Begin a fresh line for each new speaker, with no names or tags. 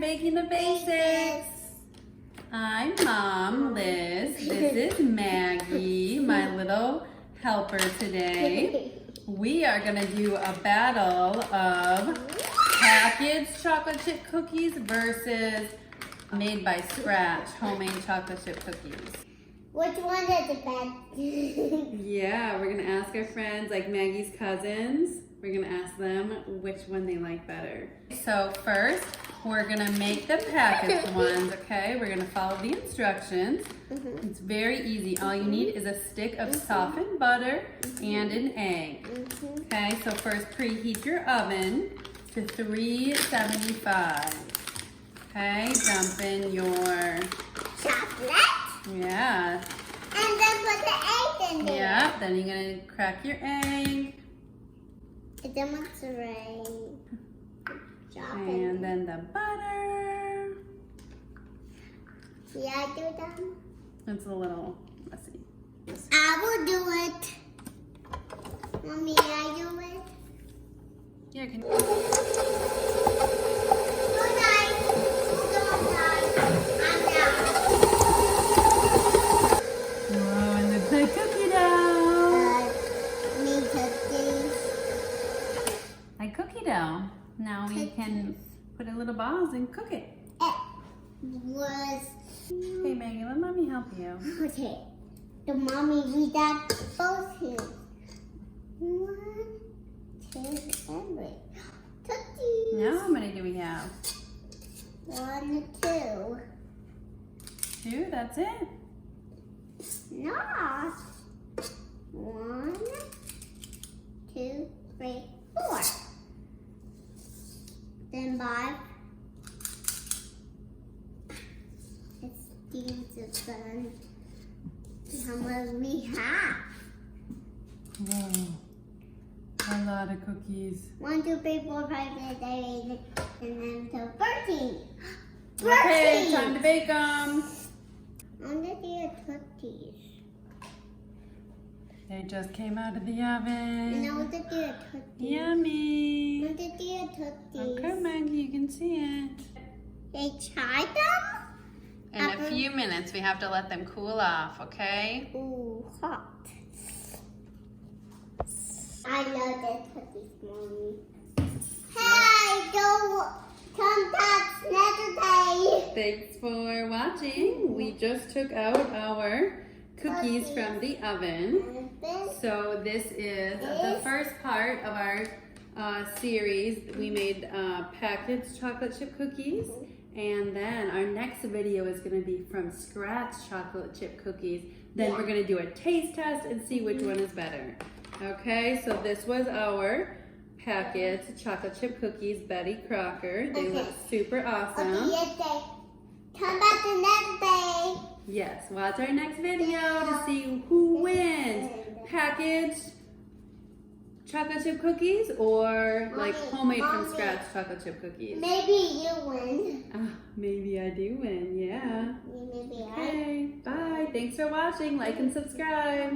Baking the Basics. I'm Mom, Liz. This is Maggie, my little helper today. We are gonna do a battle of packaged chocolate chip cookies versus made by scratch homemade chocolate chip cookies.
Which one is the best?
Yeah, we're gonna ask our friends, like Maggie's cousins. We're gonna ask them which one they like better. So first, we're gonna make the packaged ones, okay? We're gonna follow the instructions. It's very easy. All you need is a stick of softened butter and an egg. Okay, so first preheat your oven to 375. Okay, dump in your
Chocolate?
Yeah.
And then put the egg in there.
Yeah, then you're gonna crack your egg.
And then what's the rain?
And then the butter.
Yeah, I do them.
It's a little messy.
I will do it. Mommy, I do it.
Yeah, can
Good night. Good night. I'm down.
Whoa, and looks like cookie dough.
Me cookies.
Like cookie dough. Now we can put in little balls and cook it.
It was.
Hey Maggie, let mommy help you.
Okay. The mommy read that both hands. 1, 2, and 3. Cookies.
Now how many do we have?
1, 2.
2, that's it.
Not. 1, 2, 3, 4. Then 5. It's these done. How much we have?
Whoa, a lot of cookies.
1, 2, 3, 4, 5, 6, 7, 8, and then to 13.
Okay, time to bake them.
I'm gonna do cookies.
They just came out of the
And
oven.
I want to do a cookie.
Yummy.
I want to do cookies.
Okay, Maggie, you can see it.
They tried them?
In a few minutes, we have to let them cool off, okay?
Ooh, hot. I love the cookies, Mommy. Hey, don't come back next day.
Thanks for watching. We just took out our cookies from the oven. So this is the first part of our series. We made packaged chocolate chip cookies. And then our next video is going to be from scratch chocolate chip cookies. Then we're going to do a taste test and see which one is better. Okay, so this was our packaged chocolate chip cookies, Betty Crocker. They look super awesome.
Okay, yes, day. Come back the next day.
Yes, watch our next video to see who wins. Packaged chocolate chip cookies or like homemade from scratch chocolate chip cookies?
Maybe you win.
Maybe I do win, yeah.
Maybe I.
Okay, bye. Thanks for watching. Like and subscribe.